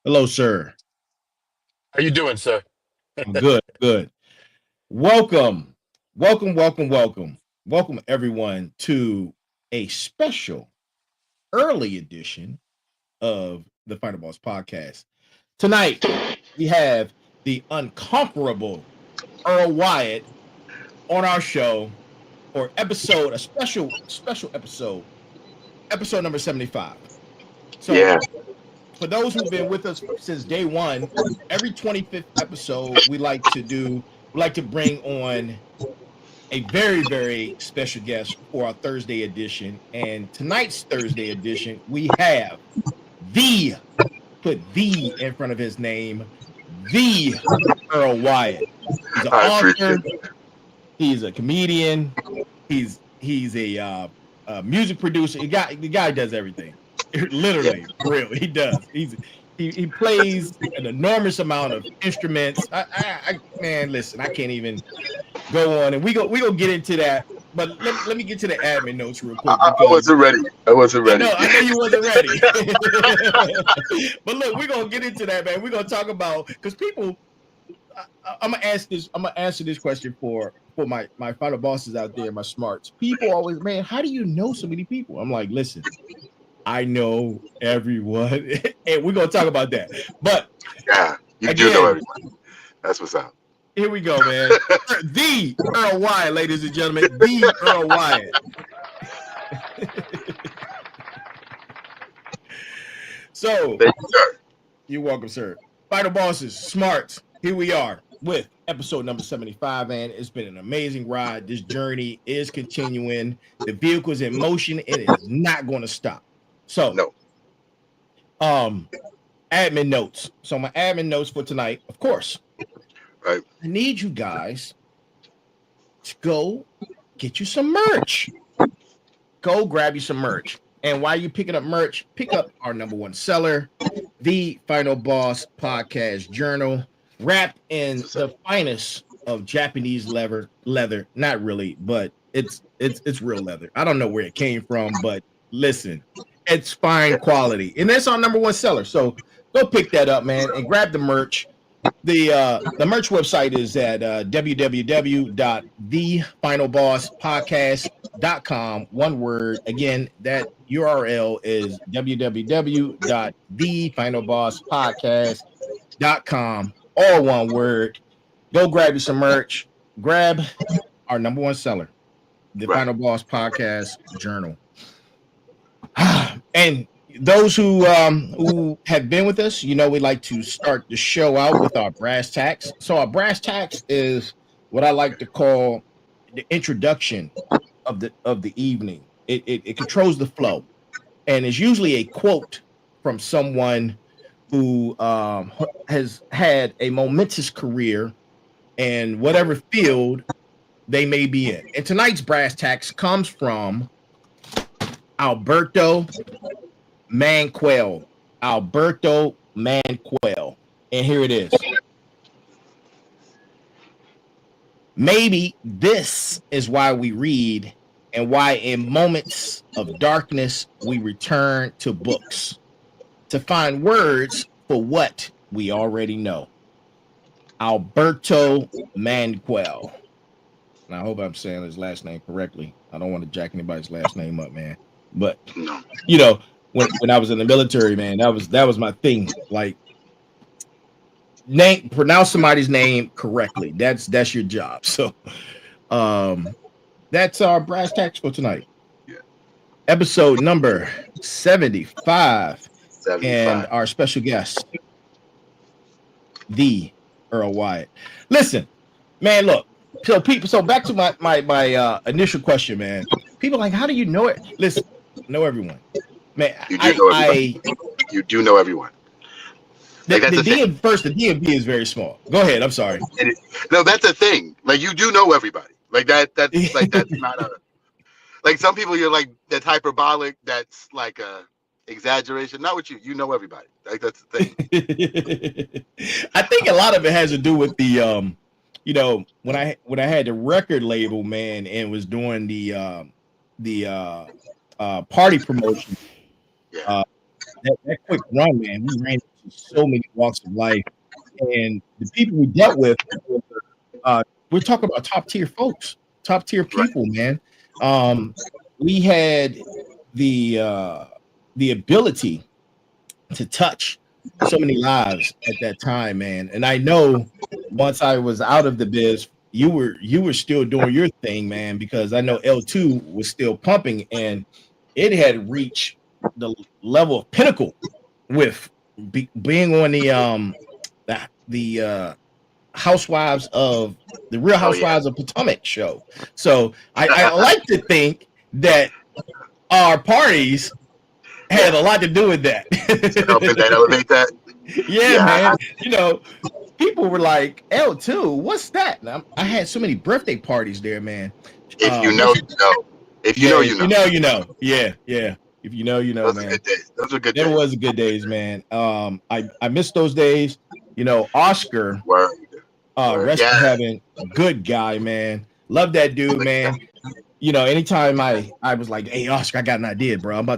Hello, sir. How you doing, sir? I'm good. Good. Welcome, welcome, everyone, to a special early edition of the Final Boss Podcast. Tonight, we have the unconquerable Earl Wyatt on our show for a special episode number 75. So, Yeah, for those who've been with us since day one, every 25th episode, we like to bring on a very special guest for our Thursday edition. And tonight's Thursday edition, we have the put the in front of his name, the Earl Wyatt. He's an I author, appreciate it. he's a comedian, he's a music producer. The guy does everything. Yeah, Literally, for real, he does. He plays an enormous amount of instruments. Man, listen, I can't even go on, and we gonna get into that. But let me get to the admin notes real quick I because wasn't ready. I wasn't ready. I know you wasn't ready. But look, we're gonna get into that, man. We're gonna talk about because people. I'm gonna ask this. I'm gonna answer this question for my final bosses out there, my smarts. People always, man, how do you know so many people? I'm like, listen, I know everyone, and we're gonna talk about that. But Yeah, you do know again, everyone. That's what's up. here we go, man. The Earl Wyatt, ladies and gentlemen, the Earl Wyatt. So, Thank you, sir. you're welcome, sir. Final bosses, smarts. Here we are with episode number 75, man. It's been an amazing ride. This journey is continuing. The vehicle's in motion. It is not going to stop. So, No, um, admin notes. So, my admin notes for tonight, of course, right? I need you guys to go get you some merch. Go grab you some merch. And while you're picking up merch, pick up our number one seller, the Final Boss Podcast Journal, wrapped in the finest of Japanese leather. Not really, but it's real leather. I don't know where it came from, but listen, it's fine quality. And that's our number one seller. So go pick that up, man, and grab the merch. The merch website is at www.thefinalbosspodcast.com. One word. Again, that URL is www.thefinalbosspodcast.com. All one word. Go grab you some merch. Grab our number one seller, the Right. Final Boss Podcast Journal. And those who have been with us, we like to start the show out with our brass tacks. So our brass tacks is what I like to call the introduction of the evening. It controls the flow, and it's usually a quote from someone who has had a momentous career in whatever field they may be in. And tonight's brass tacks comes from Alberto Manquel. Alberto Manquel. And here it is. Maybe this is why we read and why in moments of darkness we return to books to find words for what we already know. Alberto Manquel. And I hope I'm saying his last name correctly. I don't want to jack anybody's last name up, man. But No. When I was in the military, man, that was my thing. Like, pronounce somebody's name correctly. That's your job. So, that's our brass tacks for tonight. Yeah. Episode number 75, 75. and our special guest, the Earl Wyatt. Listen, man, look. So back to my initial question, man. People are like, how do you know it? Listen, know everyone. Man, You do know everybody. You do know everyone. The Like, that's the thing. DMV is very small. Go ahead. I'm sorry. No, that's a thing. Like, you do know everybody. Like that. That's not a. Like, some people, you're like, that's hyperbolic. That's like a exaggeration. Not with you. You know everybody. Like, that's the thing. I think a lot of it has to do with the when I had the record label, man, and was doing the party promotion. Yeah. That quick run, man, we ran so many walks of life, and the people we dealt with, we're talking about top tier folks, top tier Right. people, man. We had the ability to touch so many lives at that time, man. And I know once I was out of the biz, you were still doing your thing, man, because I know L2 was still pumping and it had reached the level of pinnacle with being on the Housewives of the Real Oh, yeah. Housewives of Potomac show. So I like to think that our parties had a lot to do with that. Helping that elevate that. Yeah, man. You know, people were like, L2, what's that? And I had so many birthday parties there, man. If you know, you know. If you know, you know. You know. Yeah, yeah. If you know, you know, Those man. are good days. Those are good There days. was good days, man. I missed those days. You know, Oscar, Word. rest in heaven, good guy, man. Love that dude, man. You know, anytime I was like, hey, Oscar, I got an idea, bro. I'm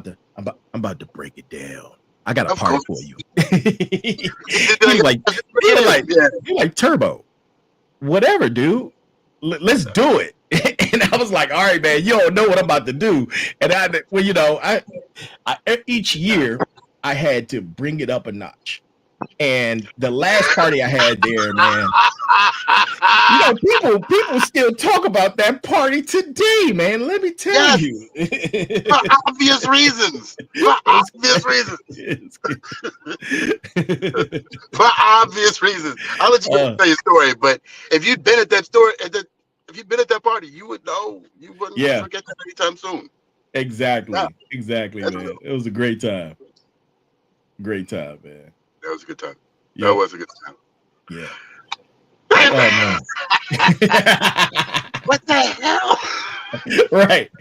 about to break it down. I got a Of party course. for you. He's like Turbo, whatever, dude. Let's do it. And I was like, all right, man, you don't know what I'm about to do. And you know, I each year I had to bring it up a notch. And the last party I had there, man, you know, people still talk about that party today, man. Let me tell you. For obvious reasons. For obvious reasons. For obvious reasons. I'll let you tell your story, but if you'd been at that story, if you'd been at that party, you would know. You wouldn't forget that anytime soon. Exactly. Yeah. Exactly, man. Real. It was a great time. Great time, man. That was a good time. Yeah. That was a good time. Yeah. Oh, man. What the hell? Right.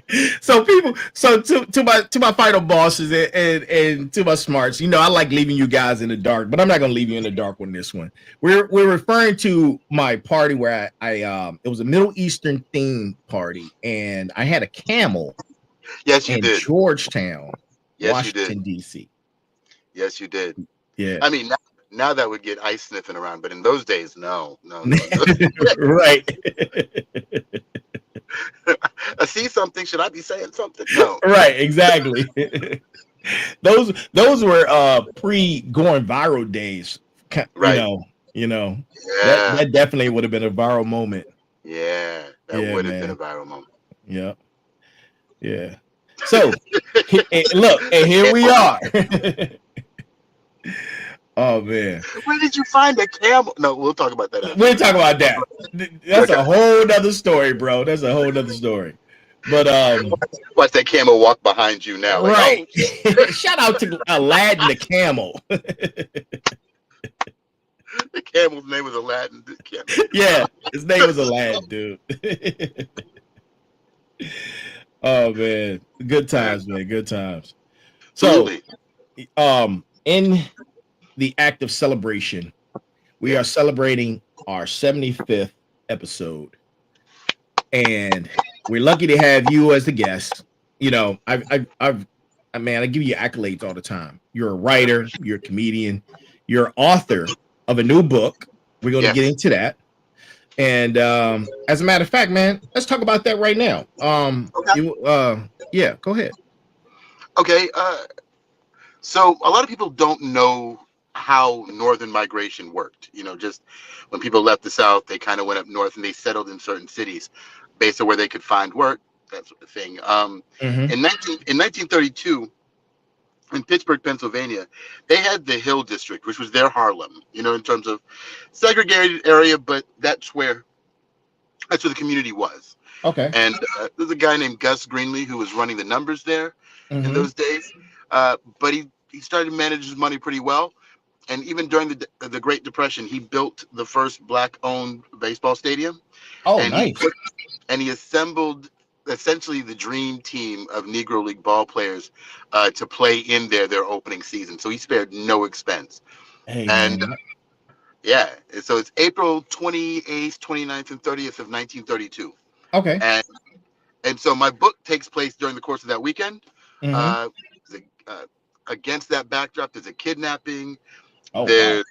So to my final bosses and to my smarts, you know, I like leaving you guys in the dark, but I'm not gonna leave you in the dark on this one. We're referring to my party where I it was a Middle Eastern themed party, and I had a camel. Yes, you did. Georgetown, yes, Washington, you did. DC. Yes, you did. Yeah. I mean, now that would get ice sniffing around, but in those days, no. Right. I see something. Should I be saying something? No. Right. Exactly. Those were pre-going viral days. Right. You know. Yeah. That definitely would have been a viral moment. Yeah. That would have been a viral moment. Yeah. Yeah. So look, and here we are. Oh man. Where did you find a camel? No, we'll talk about that. We'll talk about that. That's a whole nother story, bro. That's a whole nother story. But watch that camel walk behind you now. Like, right. Oh. Shout out to Aladdin the camel. The camel's name was Aladdin. Yeah, his name was Aladdin, dude. Oh man, good times, man. Good times. So, in the act of celebration, we are celebrating our 75th episode, and we're lucky to have you as the guest. You know, I give you accolades all the time. You're a writer, you're a comedian, you're author of a new book. We're going to get into that. And as a matter of fact, man, let's talk about that right now. Yeah, go ahead. Okay. So a lot of people don't know how northern migration worked. You know, just when people left the South, they kind of went up north and they settled in certain cities based on where they could find work, that sort of thing. In 1932, in Pittsburgh, Pennsylvania, they had the Hill District, which was their Harlem, you know, in terms of segregated area, but that's where the community was. Okay. And there's a guy named Gus Greenlee who was running the numbers there in those days. But he started to manage his money pretty well. And even during the Great Depression, he built the first Black-owned baseball stadium. Oh, and nice. He assembled essentially the dream team of Negro League ball players to play in their opening season. So he spared no expense. Hey, and man. So it's April 28th, 29th, and 30th of 1932. Okay. And so my book takes place during the course of that weekend. Against that backdrop, there's a kidnapping. Oh, wow.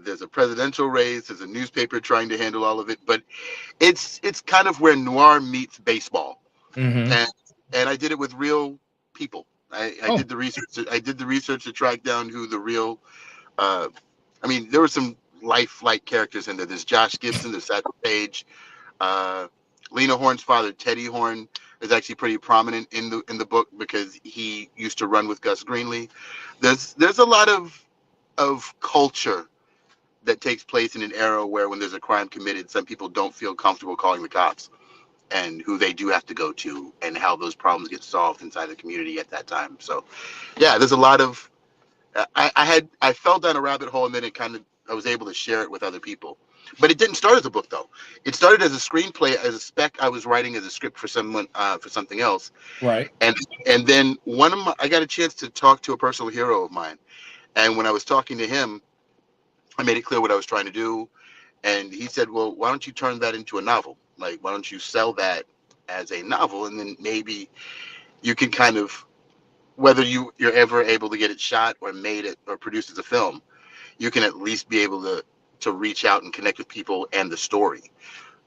There's a presidential race. There's a newspaper trying to handle all of it, but it's kind of where noir meets baseball, Mm-hmm. and I did it with real people. I Oh, did the research. I did the research to track down who the real. Uh, I mean, there were some lifelike characters in there. There's Josh Gibson. There's Satchel Paige. Uh, Lena Horne's father, Teddy Horne, is actually pretty prominent in the book because he used to run with Gus Greenlee. There's a lot of culture that takes place in an era where when there's a crime committed, some people don't feel comfortable calling the cops, and who they do have to go to, and how those problems get solved inside the community at that time. So, yeah, there's a lot of. I fell down a rabbit hole, and then I was able to share it with other people. But it didn't start as a book though. It started as a screenplay, as a spec I was writing as a script for someone for something else. right. And then I got a chance to talk to a personal hero of mine, and when I was talking to him, I made it clear what I was trying to do, and he said, "Well, why don't you turn that into a novel? Like, why don't you sell that as a novel, and then maybe you can kind of, whether you're ever able to get it shot or made it or produced as a film, you can at least be able to reach out and connect with people and the story,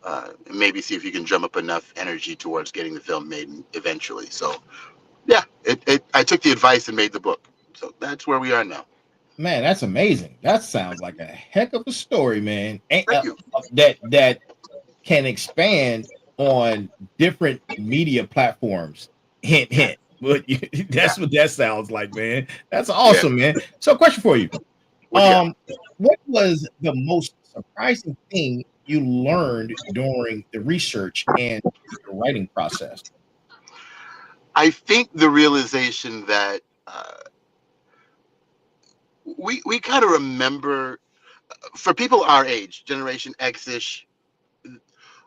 and maybe see if you can drum up enough energy towards getting the film made eventually." So, yeah, I took the advice and made the book. So that's where we are now. Man, that's amazing. That sounds like a heck of a story, man. Thank you. That can expand on different media platforms. Hint, hint. But that's what that sounds like, man. That's awesome, man. So, question for you. Well, What was the most surprising thing you learned during the research and the writing process? I think the realization that we kind of remember, for people our age, Generation X-ish,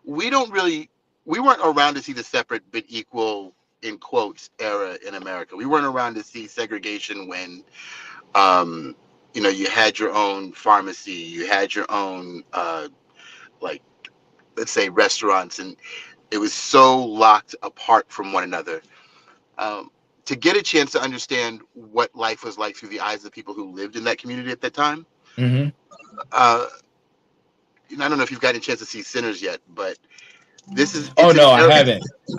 we weren't around to see the separate but equal, in quotes, era in America. We weren't around to see segregation when you had your own pharmacy, you had your own like, let's say, restaurants, and it was so locked apart from one another. To get a chance to understand what life was like through the eyes of the people who lived in that community at that time. Mm-hmm. I don't know if you've gotten a chance to see Sinners yet, but Oh it's no, I an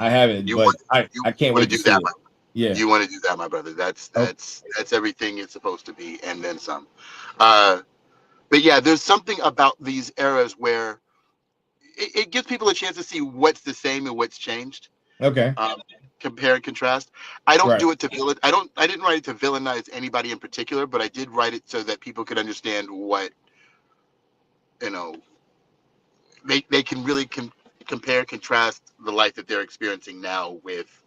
haven't, you but want I can't want wait to to do see that. it. Yeah. You want to do that, my brother. That's Oh, everything it's supposed to be, and then some. But yeah, there's something about these eras where it gives people a chance to see what's the same and what's changed. okay. Compare and contrast. I don't Right. do it to villain. I didn't write it to villainize anybody in particular, but I did write it so that people could understand what, you know, they can really compare and contrast the life that they're experiencing now with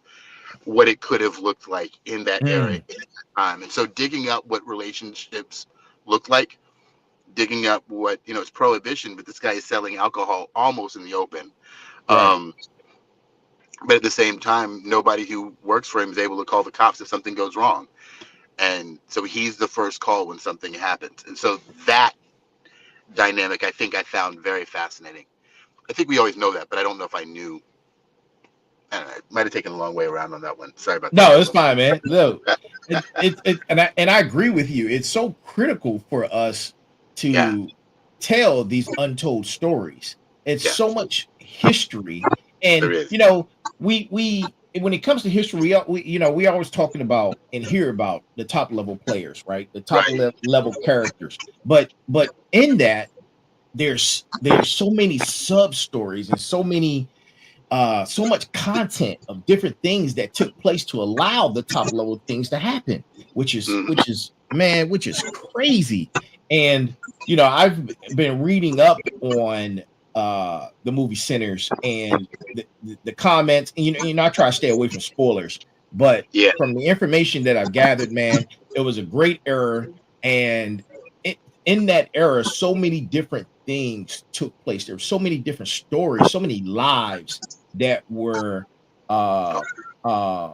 what it could have looked like in that era, Mm, in that time. And so digging up what relationships look like, digging up what, it's prohibition, but this guy is selling alcohol almost in the open. right. Um, but at the same time, nobody who works for him is able to call the cops if something goes wrong. And so he's the first call when something happens. And so that dynamic, I think I found very fascinating. I think we always know that, but I don't know if I knew. I don't know, it might have taken a long way around on that one. Sorry about that, No, it's Rambo. fine, man. Look, and I agree with you. It's so critical for us Yeah, to tell these untold stories. It's yeah, so much history, there and is. we when it comes to history, we always talking about and hear about the top level players, right? The top Right. level characters, but in that there's so many sub stories and so much content of different things that took place to allow the top level things to happen, which is Mhm. which is crazy. And I've been reading up on the movie Sinners and the comments, and I try to stay away from spoilers, but Yeah, from the information that I've gathered, man, it was a great error. And in that era, so many different things took place. There were so many different stories, so many lives that were uh uh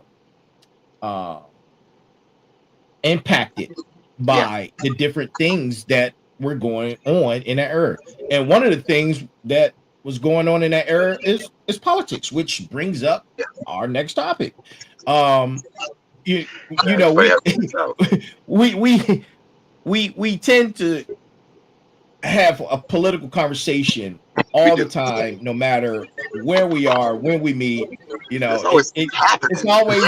uh impacted yeah, by the different things that were going on in that era. And one of the things that was going on in that era is politics, which brings up yeah. our next topic. Um you It's funny we how it works out. we we tend to have a political conversation all the do. time, no matter where we are, when we meet. You It's know, always it's happening. always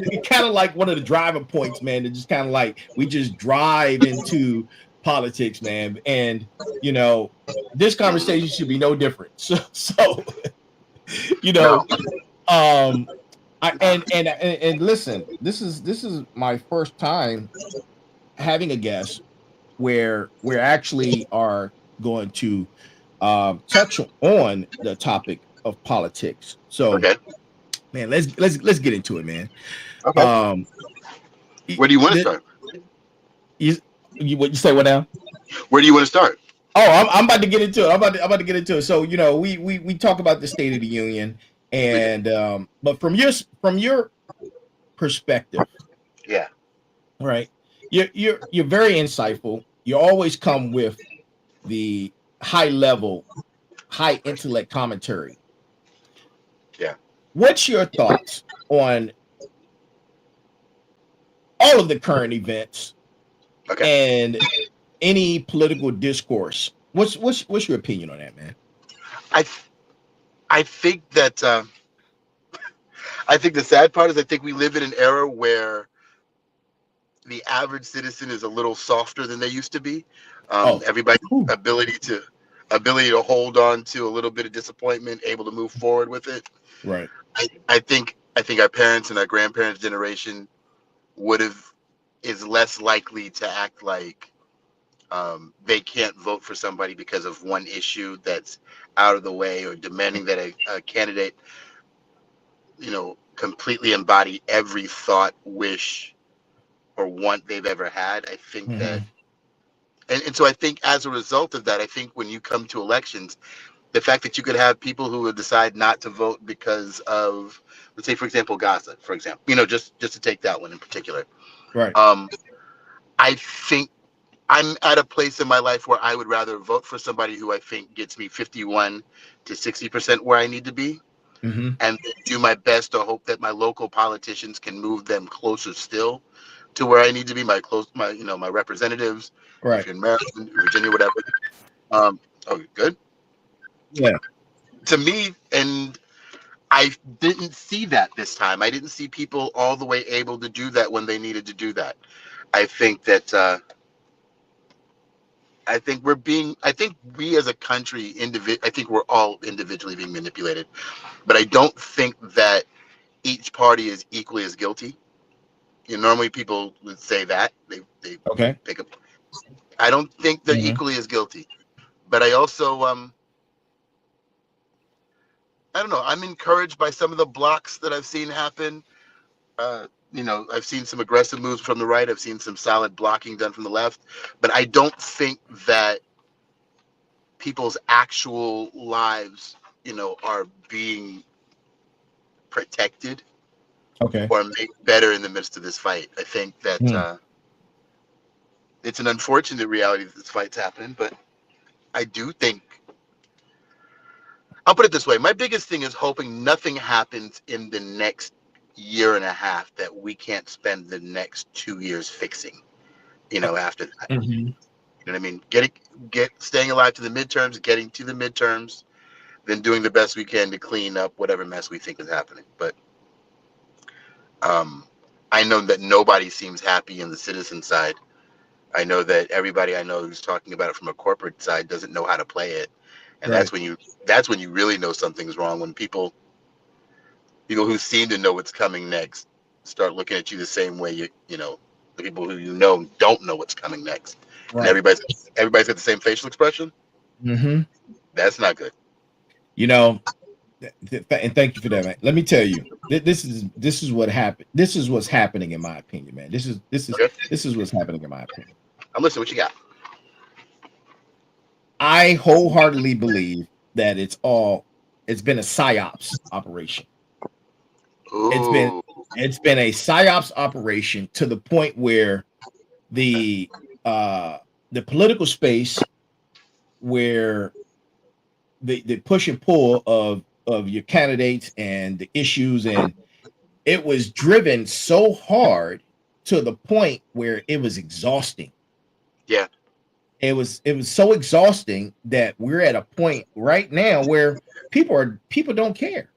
it kind of like one of the driving points, man. It just kind of like we just drive into politics, man. And you know, this conversation should be no different. So you know, No. um, and listen, this is my first time having a guest where we actually are going to touch on the topic of politics. So, Okay. man, let's get into it, man. Okay. Um, Where do you want to the, start? you, what you say? What now? Where do you want to start? Oh, I'm about to get into it. I'm about to get into it. So, you know, we talk about the State of the Union, We do. and but from your perspective, Yeah. right? You're very insightful. You always come with the high level, high intellect commentary. Yeah. What's your thoughts on all of the current events Okay. and any political discourse? What's your opinion on that, man? I I think that I think the sad part is I think we live in an era where the average citizen is a little softer than they used to be. Oh, Everybody's whew, ability to hold on to a little bit of disappointment, able to move forward with it. right. I think our parents and our grandparents' generation would have is less likely to act like they can't vote for somebody because of one issue that's out of the way, or demanding that a candidate, completely embody every thought, wish, or want they've ever had. I think that, Hmm. and so I think as a result of that, I think when you come to elections, the fact that you could have people who would decide not to vote because of, let's say, for example, Gaza, for example, just to take that one in particular. Right. Um, I think I'm at a place in my life where I would rather vote for somebody who I think gets me 51 to 60% where I need to be, Hmm. and do my best to hope that my local politicians can move them closer still to where I need to be. My representatives, if Right. you're in Maryland, Virginia, whatever. Oh, good. Yeah. To me, and I didn't see that this time. I didn't see people all the way able to do that when they needed to do that. I think that I think we as a country, I think we're all individually being manipulated, but I don't think that each party is equally as guilty. Normally people would say that they Okay. pick up. I don't think they're Hmm. equally as guilty, but I also I don't know. I'm encouraged by some of the blocks that I've seen happen. I've seen some aggressive moves from the right. I've seen some solid blocking done from the left, but I don't think that people's actual lives, are being protected Okay. or made better in the midst of this fight. I think that Hmm. it's an unfortunate reality that this fight's happening, but I do think, I'll put it this way. My biggest thing is hoping nothing happens in the next year and a half that we can't spend the next 2 years fixing, after that. Hmm. You know what I mean? Staying alive to the midterms, getting to the midterms, then doing the best we can to clean up whatever mess we think is happening. But um, I know that nobody seems happy in the citizen side. I know that everybody I know who's talking about it from a corporate side doesn't know how to play it, and Right. that's when you really know something's wrong, when people who seem to know what's coming next start looking at you the same way the people who don't know what's coming next, and Right. everybody's got the same facial expression. Hmm. That's not good. You know, and thank you for that, man. Let me tell you, this is what happened. This is what's happening, in my opinion, man. Okay, This is what's happening, in my opinion. I'm listening. What you got? I wholeheartedly believe that it's been a psyops operation. It's been Ooh, it's been a psyops operation to the point where the uh the political space, where the push and pull of your candidates and the issues, and it was driven so hard to the point where it was exhausting. Yeah. It was so exhausting that we're at a point right now where people don't care.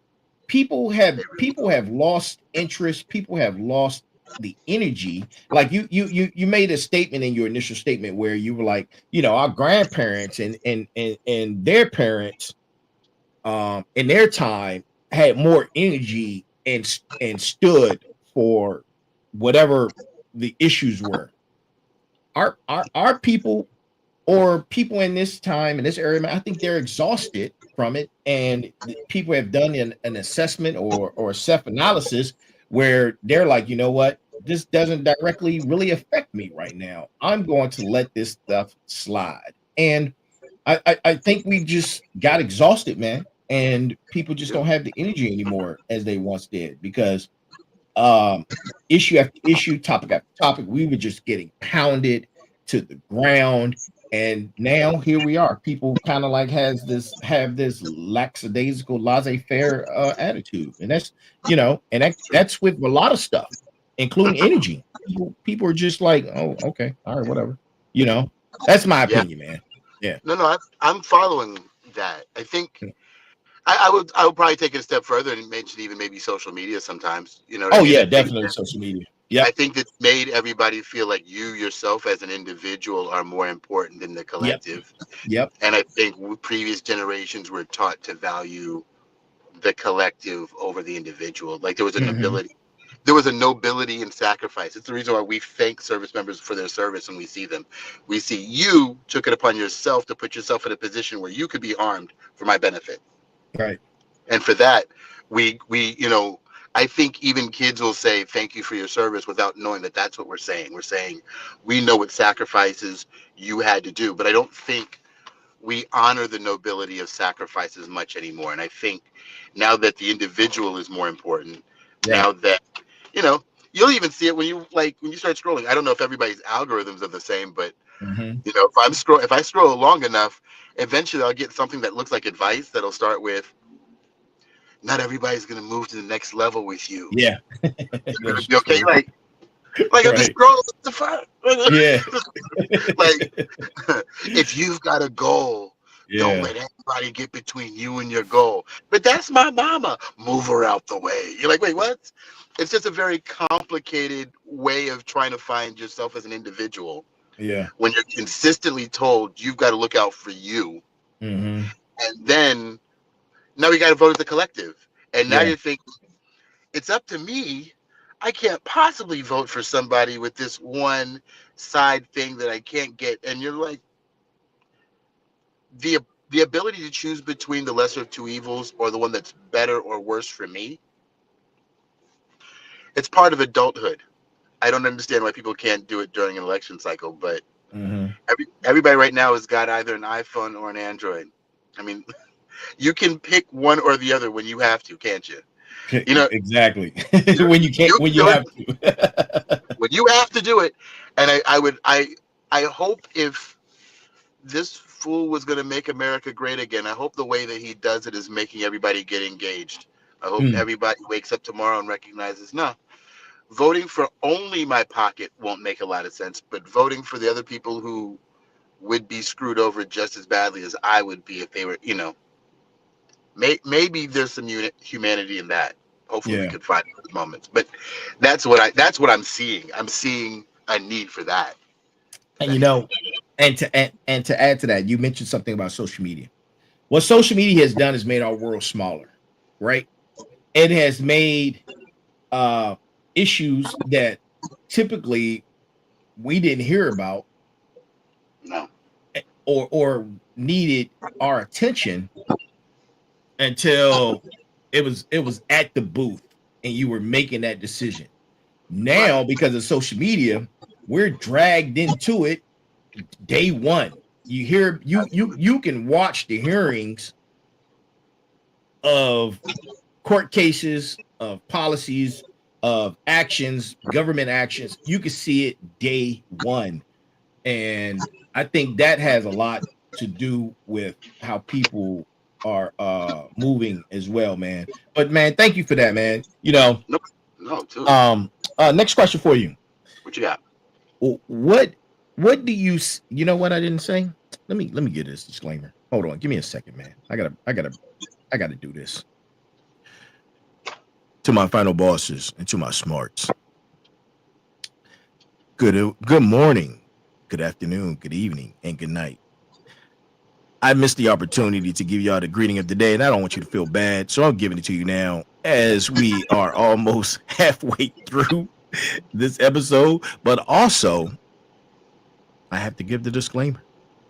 People have lost interest. People have lost the energy. Like you made a statement in your initial statement where you were like, our grandparents and their parents in their time had more energy and stood for whatever the issues were. Our people, or people in this time in this area, I think they're exhausted from it, and people have done an assessment or self-analysis where they're like, you know what, this doesn't directly really affect me right now. I'm going to let this stuff slide. And I think we just got exhausted, man, and people just don't have the energy anymore as they once did, because issue after issue, topic after topic, we were just getting pounded to the ground. And now here we are. People kind of like have this lackadaisical, laissez-faire attitude, and that's with a lot of stuff, including energy. People are just like, oh, okay, all right, whatever. That's my opinion, man. Yeah. No, I'm following that. I think I would probably take it a step further and mention even maybe social media sometimes. You know what I mean? Yeah, definitely social media. Yeah. I think that's made everybody feel like you yourself as an individual are more important than the collective. Yep. And I think previous generations were taught to value the collective over the individual. Like there was a nobility. There was a nobility in sacrifice. It's the reason why we thank service members for their service when we see them. We see you took it upon yourself to put yourself in a position where you could be harmed for my benefit. Right. And for that, we I think even kids will say thank you for your service without knowing that that's what we're saying. We're saying we know what sacrifices you had to do, but I don't think we honor the nobility of sacrifices much anymore. And I think now that the individual is more important, now that you'll even see it when you start scrolling. I don't know if everybody's algorithms are the same, but if I scroll long enough, eventually I'll get something that looks like advice that'll start with, not everybody's gonna move to the next level with you. Yeah. You're gonna be okay. Like I'm just scrolling the fuck. Yeah. Like if you've got a goal, don't let anybody get between you and your goal. But that's my mama. Move her out the way. You're like, wait, what? It's just a very complicated way of trying to find yourself as an individual. Yeah. When you're consistently told you've got to look out for you. And then now we got to vote as a collective. And now you think it's up to me. I can't possibly vote for somebody with this one side thing that I can't get. And you're like, the ability to choose between the lesser of two evils or the one that's better or worse for me, it's part of adulthood. I don't understand why people can't do it during an election cycle, but everybody right now has got either an iPhone or an Android. I mean, you can pick one or the other when you have to, can't you? Exactly. When you can't, when you have to. When you have to do it. And I hope if this fool was going to make America great again, I hope the way that he does it is making everybody get engaged. I hope everybody wakes up tomorrow and recognizes, no, voting for only my pocket won't make a lot of sense, but voting for the other people who would be screwed over just as badly as I would be if they were, maybe there's some humanity in that. Hopefully we could find those moments, but that's what I'm seeing. I'm seeing a need for that. And and to add to that, you mentioned something about social media. What social media has done is made our world smaller, right? It has made issues that typically we didn't hear about, or needed our attention until it was at the booth and you were making that decision. Now, because of social media, we're dragged into it day one. You can watch the hearings of court cases, of policies, of actions, government actions. You can see it day one. And I think that has a lot to do with how people are moving as well, man. But man, thank you for that, man. No, too. Next question for you. What you got? What do you you know what I didn't say? Let me get this disclaimer. Hold on, give me a second, man. I gotta do this. To my final bosses and to my smarts. Good morning, good afternoon, good evening, and good night. I missed the opportunity to give y'all the greeting of the day, and I don't want you to feel bad, so I'm giving it to you now as we are almost halfway through this episode. But also, I have to give the disclaimer.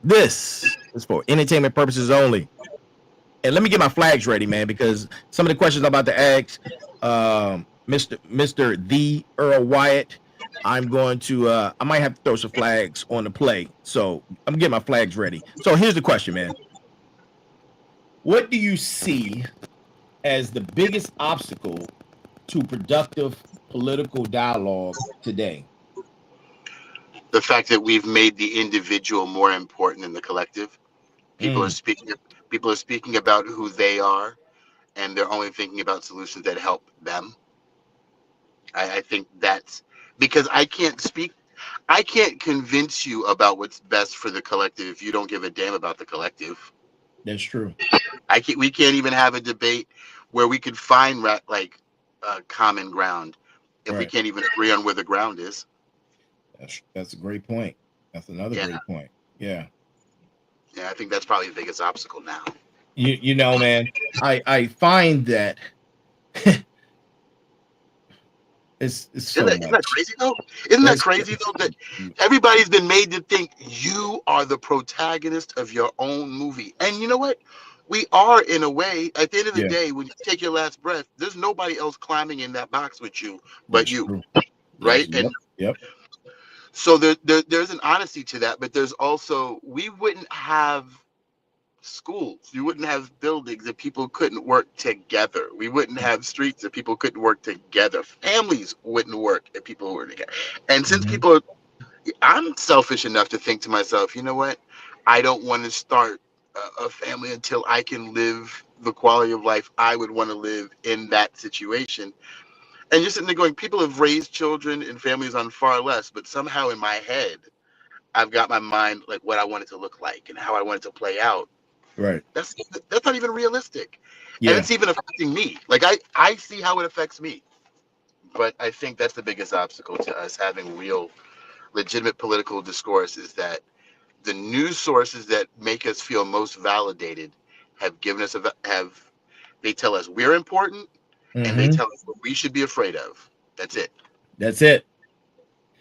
This is for entertainment purposes only. And let me get my flags ready, man, because some of the questions I'm about to ask, Mr. The Earl Wyatt, I'm going to I might have to throw some flags on the play. So I'm getting my flags ready. So here's the question, man. What do you see as the biggest obstacle to productive political dialogue today? The fact that we've made the individual more important than the collective. People are speaking about who they are, and they're only thinking about solutions that help them. I think that's because I can't convince you about what's best for the collective if you don't give a damn about the collective. That's true. We can't even have a debate where we could find common ground if we can't even agree on where the ground is. That's a great point. That's another great point. Yeah. Yeah, I think that's probably the biggest obstacle now. You know, man, I find that it's so isn't that crazy though? Isn't that crazy though that everybody's been made to think you are the protagonist of your own movie? And you know what? We are, in a way. At the end of the day, when you take your last breath, there's nobody else climbing in that box with you but you, right? Yep. So there's an honesty to that, but there's also, we wouldn't have schools, you wouldn't have buildings if people couldn't work together. We wouldn't have streets if people couldn't work together. Families wouldn't work if people were together. And since I'm selfish enough to think to myself, you know what? I don't want to start a family until I can live the quality of life I would want to live in that situation. And you're sitting there going, people have raised children and families on far less, but somehow in my head, I've got my mind like what I want it to look like and how I want it to play out. Right. That's not even realistic. Yeah. And it's even affecting me. Like I see how it affects me. But I think that's the biggest obstacle to us having real, legitimate political discourse is that the news sources that make us feel most validated have given us they tell us we're important and they tell us what we should be afraid of. That's it.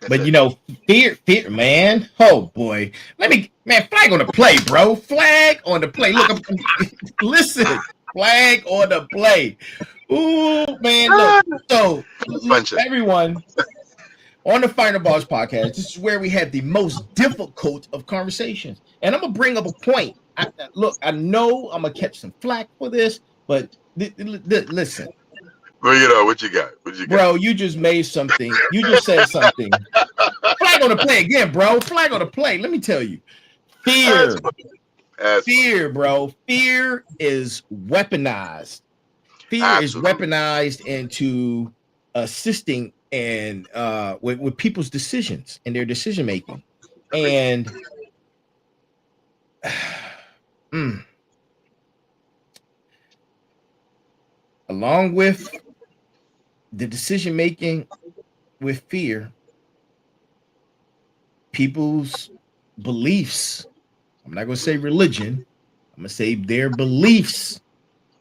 But you know, fear, man. Oh boy, flag on the play, bro. Flag on the play. Look, listen, flag on the play. Ooh, man, look. So, everyone on the Final Boss podcast, this is where we have the most difficult of conversations, and I'm gonna bring up a point. I know I'm gonna catch some flack for this, but listen. Bring it on. What you got? Bro, you just made something. You just said something. Flag on the play again, bro. Flag on the play. Let me tell you. Fear, bro. Fear is weaponized. Fear is weaponized into assisting and with people's decisions and their decision making. And along with the decision making with fear, people's beliefs, I'm not going to say religion, I'm going to say their beliefs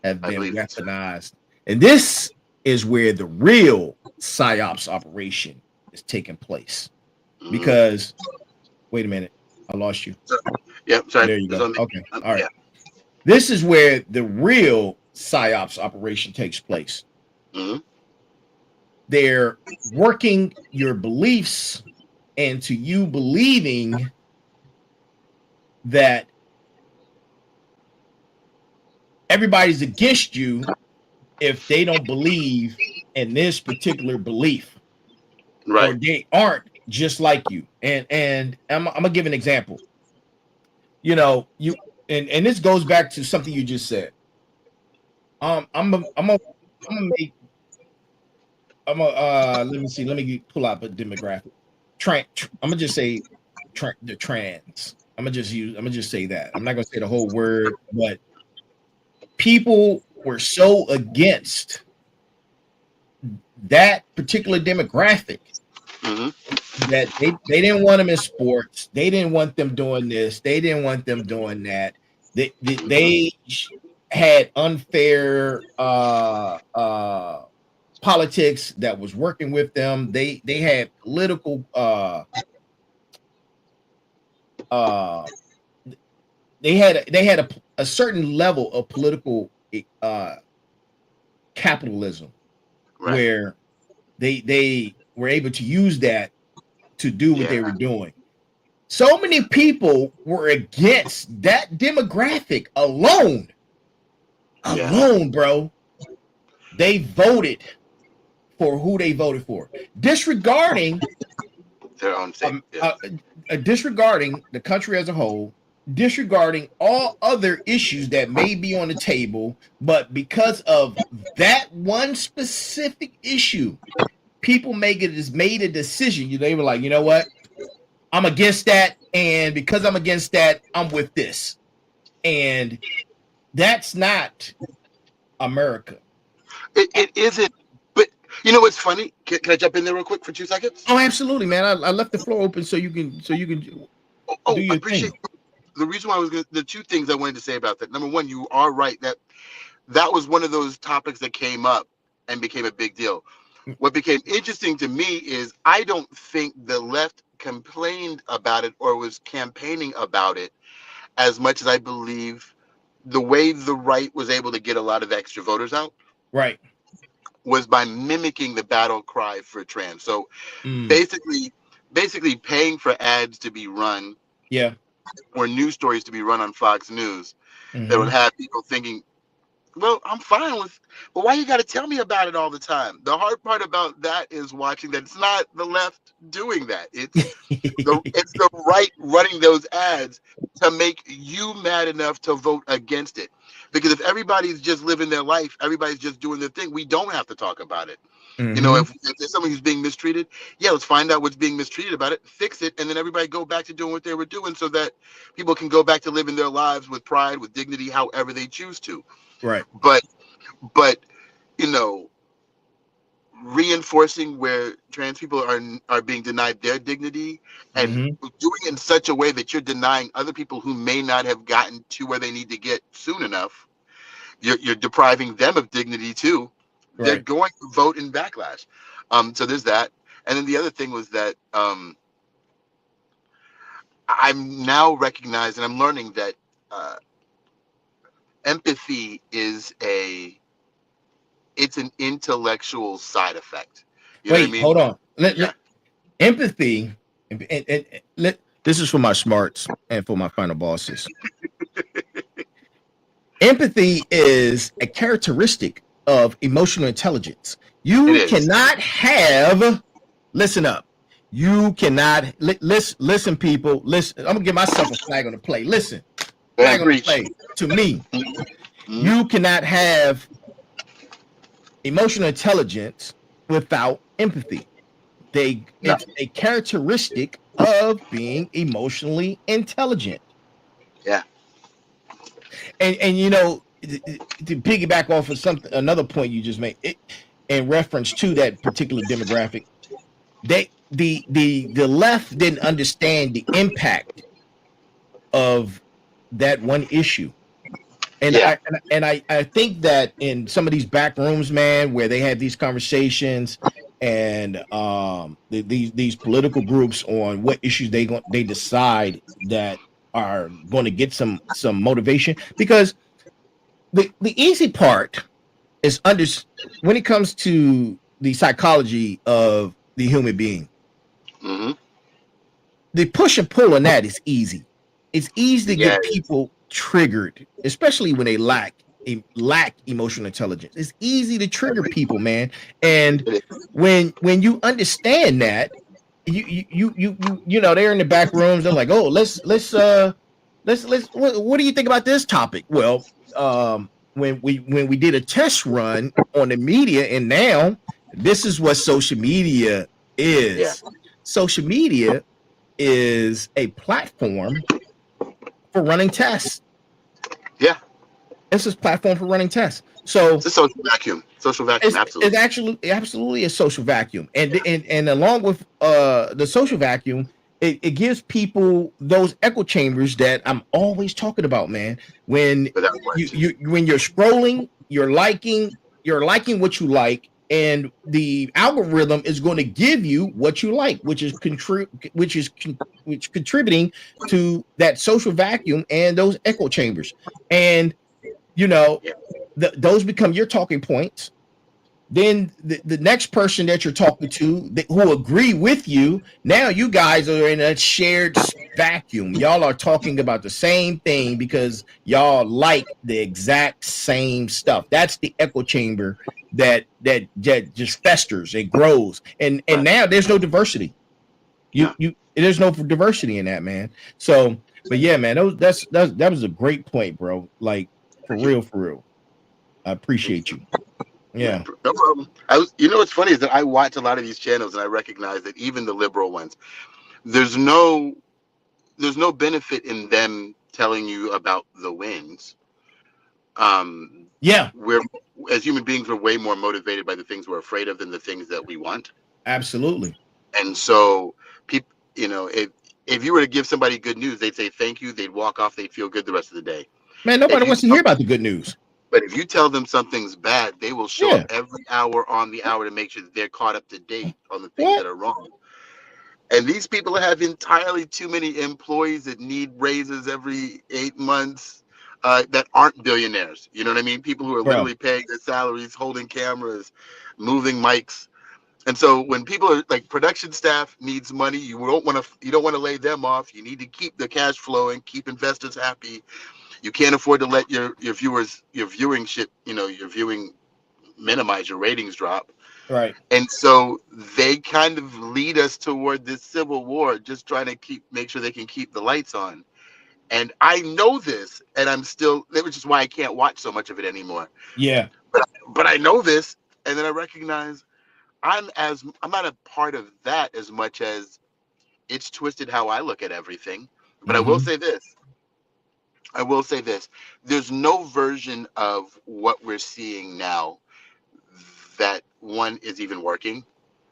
have been weaponized. And this is where the real PSYOPs operation is taking place. Because, wait a minute, I lost you. Yep, sorry. There you go. Okay, all right. Yeah. This is where the real PSYOPs operation takes place. They're working your beliefs into you believing that everybody's against you if they don't believe in this particular belief, right? Or they aren't just like you. And I'm gonna give an example. You know, and this goes back to something you just said. I'm gonna let me see. Let me pull out the demographic. I'm gonna just say the trans. I'm gonna just say that. I'm not gonna say the whole word, but people were so against that particular demographic that they didn't want them in sports. They didn't want them doing this. They didn't want them doing that. They had unfair politics that was working with them. They had political they had a certain level of political capitalism, Right. where they were able to use that to do what they were doing. So many people were against that demographic alone, bro. They voted for who they voted for, disregarding their own thing. Disregarding the country as a whole, disregarding all other issues that may be on the table, but because of that one specific issue, people made a decision. They were like, you know what? I'm against that, and because I'm against that, I'm with this. And that's not America. It isn't. But you know what's funny? Can I jump in there real quick for 2 seconds? Oh, absolutely, man. I left the floor open so you can do your I appreciate thing. The reason why the two things I wanted to say about that. Number one, you are right that was one of those topics that came up and became a big deal. What became interesting to me is I don't think the left complained about it or was campaigning about it as much as I believe the way the right was able to get a lot of extra voters out, right, was by mimicking the battle cry for trans. So basically paying for ads to be run, or news stories to be run on Fox News that would have people thinking, well, I'm fine with, but why you got to tell me about it all the time? The hard part about that is watching that it's not the left doing that. It's the right running those ads to make you mad enough to vote against it. Because if everybody's just living their life, everybody's just doing their thing, we don't have to talk about it. You know, if there's someone who's being mistreated, let's find out what's being mistreated about it, fix it, and then everybody go back to doing what they were doing so that people can go back to living their lives with pride, with dignity, however they choose to. Right. But you know, reinforcing where trans people are being denied their dignity and doing it in such a way that you're denying other people who may not have gotten to where they need to get soon enough, you're depriving them of dignity too. Right. They're going to vote in backlash. So there's that. And then the other thing was that I'm now recognizing, I'm learning that empathy is it's an intellectual side effect. You know what I mean? Hold on. Empathy, this is for my smarts and for my final bosses. Empathy is a characteristic of emotional intelligence. You cannot have, listen up. You cannot, listen, people. Listen, I'm gonna give myself a flag on the play. Listen, flag on the play. To me, you cannot have emotional intelligence without empathy. It's a characteristic of being emotionally intelligent. Yeah. And you know, to piggyback off of another point you just made, in reference to that particular demographic, the left didn't understand the impact of that one issue. And I think that in some of these back rooms, man, where they have these conversations and these political groups on what issues they decide that are going to get some motivation, because the easy part is when it comes to the psychology of the human being, the push and pull on that is easy. It's easy to get people triggered, especially when they lack emotional intelligence. It's easy to trigger people, man. And when you understand that, you know, they're in the back rooms, they're like, oh, let's what do you think about this topic? Well, when we did a test run on the media, and now this is what social media is. social media is a platform for running tests. Yeah. It's a platform for running tests. So It's a social vacuum. Social vacuum, absolutely. It's actually absolutely a social vacuum. And along with the social vacuum, it gives people those echo chambers that I'm always talking about, man. When Without question. when you're scrolling, you're liking what you like, and the algorithm is going to give you what you like, which is contributing to that social vacuum and those echo chambers. And you know, Yeah. those become your talking points. Then the next person that you're talking to who agree with you, now you guys are in a shared vacuum. Y'all are talking about the same thing because y'all like the exact same stuff. That's the echo chamber that just festers, it grows, and now there's no diversity. There's no diversity in that, man. So, but yeah, man, that was a great point, bro. Like for real. I appreciate you. Yeah. No problem. You know what's funny is that I watch a lot of these channels and I recognize that even the liberal ones, there's no benefit in them telling you about the wins. We're, as human beings, we're way more motivated by the things we're afraid of than the things that we want. Absolutely. And so people, if you were to give somebody good news, they'd say thank you, they'd walk off, they'd feel good the rest of the day. Man, nobody wants to hear about the good news. But if you tell them something's bad, they will show up every hour on the hour to make sure that they're caught up to date on the things that are wrong. And these people have entirely too many employees that need raises every 8 months that aren't billionaires. You know what I mean? People who are literally paying their salaries, holding cameras, moving mics. And so when people are like production staff needs money, you don't want to lay them off. You need to keep the cash flowing, keep investors happy. You can't afford to let your viewing minimize, your ratings drop. Right. And so they kind of lead us toward this civil war, just trying to make sure they can keep the lights on. And I know this, and which is why I can't watch so much of it anymore. Yeah. But I know this, and then I recognize I'm not a part of that as much as it's twisted how I look at everything. But I will say this. There's no version of what we're seeing now that one is even working.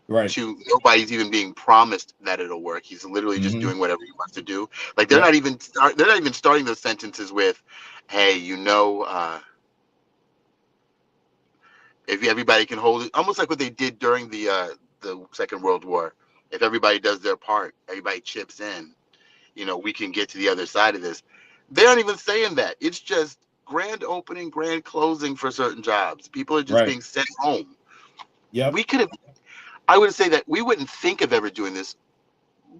Right. Two, nobody's even being promised that it'll work. He's literally just doing whatever he wants to do. Like they're not even starting those sentences with, "Hey, if everybody can hold it," almost like what they did during the Second World War. If everybody does their part, everybody chips in, we can get to the other side of this. They aren't even saying that. It's just grand opening, grand closing for certain jobs. People are just being sent home. Yeah. I would say that we wouldn't think of ever doing this,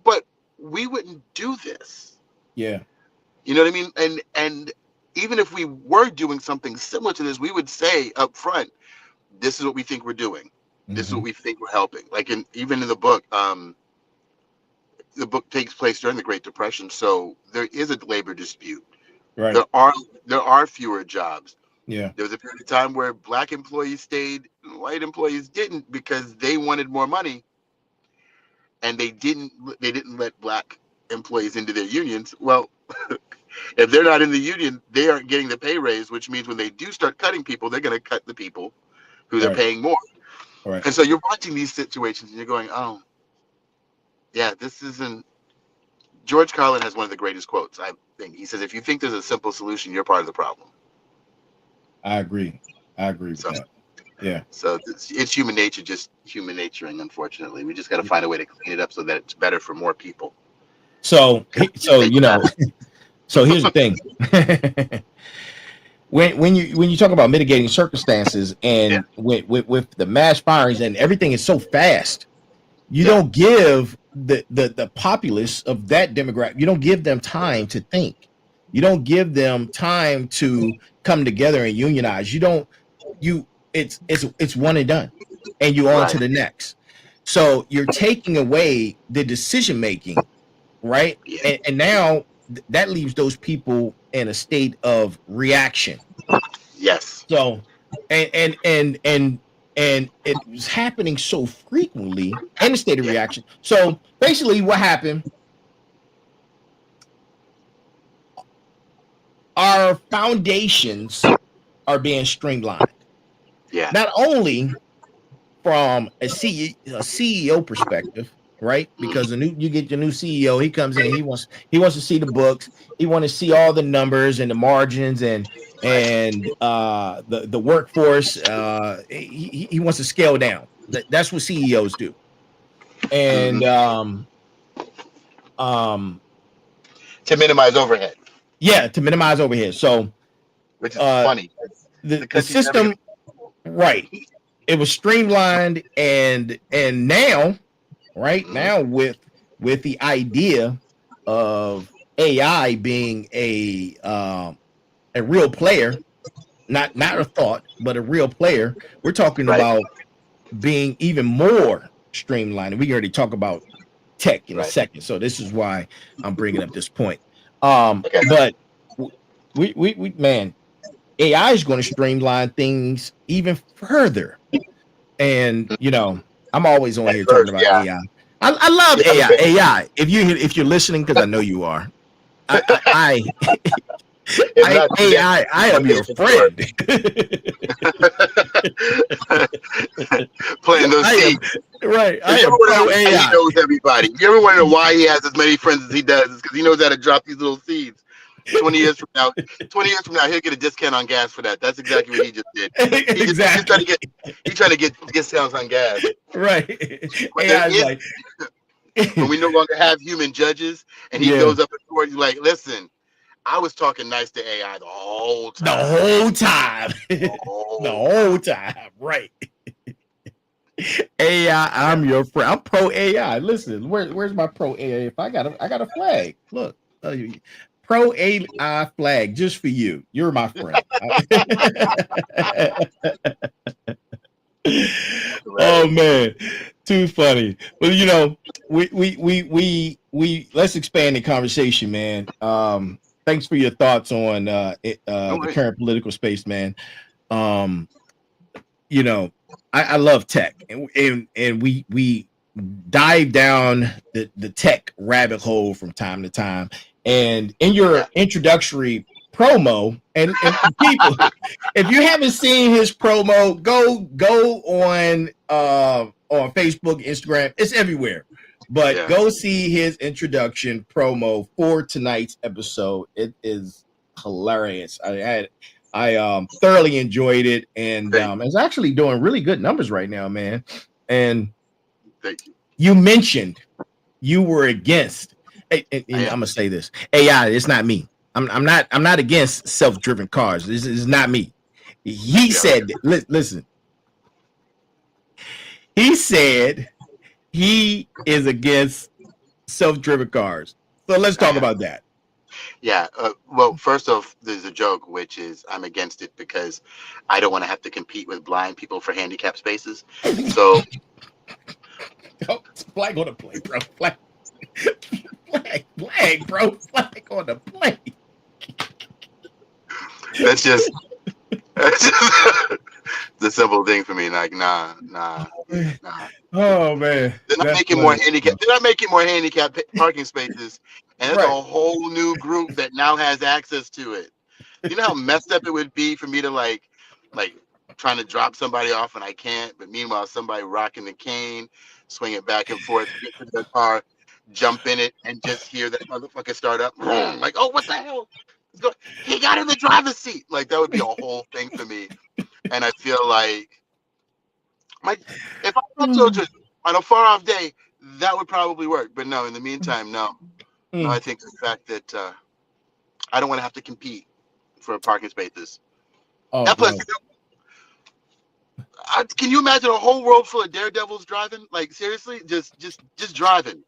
but we wouldn't do this. Yeah. You know what I mean? And even if we were doing something similar to this, we would say up front, this is what we think we're doing. This is what we think we're helping. Like even in the book, the book takes place during the Great Depression, so there is a labor dispute. Right. There are fewer jobs. Yeah. There was a period of time where black employees stayed, white employees didn't, because they wanted more money, and they didn't let black employees into their unions. Well, if they're not in the union, they aren't getting the pay raise, which means when they do start cutting people, they're going to cut the people who they're paying more. Right. And so you're watching these situations and you're going, oh, yeah, this isn't. George Carlin has one of the greatest quotes, I think. He says, if you think there's a simple solution, you're part of the problem. I agree with that. Yeah. So it's human nature, just human naturing, unfortunately. We just got to find a way to clean it up so that it's better for more people. So so here's the thing. When you talk about mitigating circumstances and with the mass firings and everything is so fast, you don't give the populace of that demographic, you don't give them time to think. You don't give them time to come together and unionize. It's one and done, and you on to the next. So you're taking away the decision making, right? Yeah. And now that leaves those people in a state of reaction. Yes. So and and it was happening so frequently, and the state of reaction. So basically, what happened? Our foundations are being streamlined. Yeah. Not only from a CEO perspective, right? Because you get your new CEO, he comes in, he wants to see the books, he wants to see all the numbers and the margins and the workforce. He wants to scale down. That's what CEOs do. And to minimize overhead. Yeah, to minimize overhead. So, which is funny. The system, right? It was streamlined, and now, right now, with the idea of AI being a real player, not a thought, but a real player, we're talking about being even more streamlined. We already talk about tech in a second, so this is why I'm bringing up this point. But we man, AI is going to streamline things even further. And I'm always on here talking about AI. I love AI. AI. If you're listening, because I know you are, I am your friend. Playing those seeds. Right. I am pro AI. He knows everybody. You ever want to know why he has as many friends as he does? It's because he knows how to drop these little seeds. 20 years from now, he'll get a discount on gas for that. That's exactly what he just did. He's trying to get discounts on gas. Right. When we no longer have human judges, and he goes up in court, he's like, "Listen, I was talking nice to AI the whole time. The whole time. Right. AI, I'm your friend. I'm pro AI. Listen, where's my pro AI? If I got a flag. Look, pro AI flag just for you. You're my friend. Oh man, too funny. Well, we let's expand the conversation, man. Thanks for your thoughts on the current political space, man. I love tech, and we dive down the tech rabbit hole from time to time. And in your introductory promo, and people, if you haven't seen his promo, go on Facebook, Instagram, it's everywhere. But go see his introduction promo for tonight's episode. It is hilarious. I thoroughly enjoyed it, and it's actually doing really good numbers right now, man. And thank you. You mentioned you were against. And I'm gonna say this: AI. It's not me. I'm not against self-driven cars. This is not me. He said, listen. He said he is against self-driven cars. So let's talk about that. Yeah. Well, first off, there's a joke, which is I'm against it because I don't want to have to compete with blind people for handicap spaces. So, flag on the play, bro. Flag, bro. Flag on the play. That's just the simple thing for me. Like, nah. Oh man, they're not making more handicap. They're not making more handicap parking spaces, and there's a whole new group that now has access to it. You know how messed up it would be for me to like trying to drop somebody off and I can't, but meanwhile somebody rocking the cane, swing it back and forth, get to the car, jump in it, and just hear that motherfucker start up. Like, oh, what the hell? He got in the driver's seat. Like, that would be a whole thing for me. And I feel like if I had children on a far off day, that would probably work. But no, in the meantime, no. No, I think the fact that I don't want to have to compete for parking spaces. Oh, that plus, can you imagine a whole world full of daredevils driving? Like, seriously, just driving.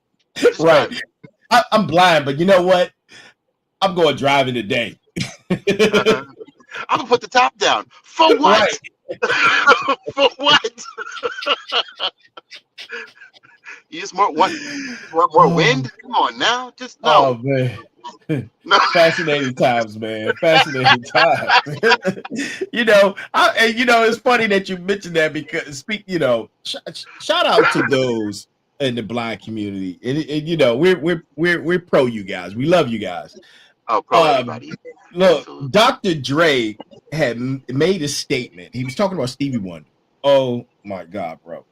Driving. I'm blind, but you know what? I'm going driving today. I'm gonna put the top down. For what? Right. For what? You just want more wind? Come on now. Just no. Oh man. No. Fascinating times, man. Fascinating times. It's funny that you mentioned that because shout out to those in the blind community. We're pro you guys. We love you guys. Oh, pro everybody. Look, Absolutely. Dr. Dre had made a statement. He was talking about Stevie Wonder. Oh my God, bro.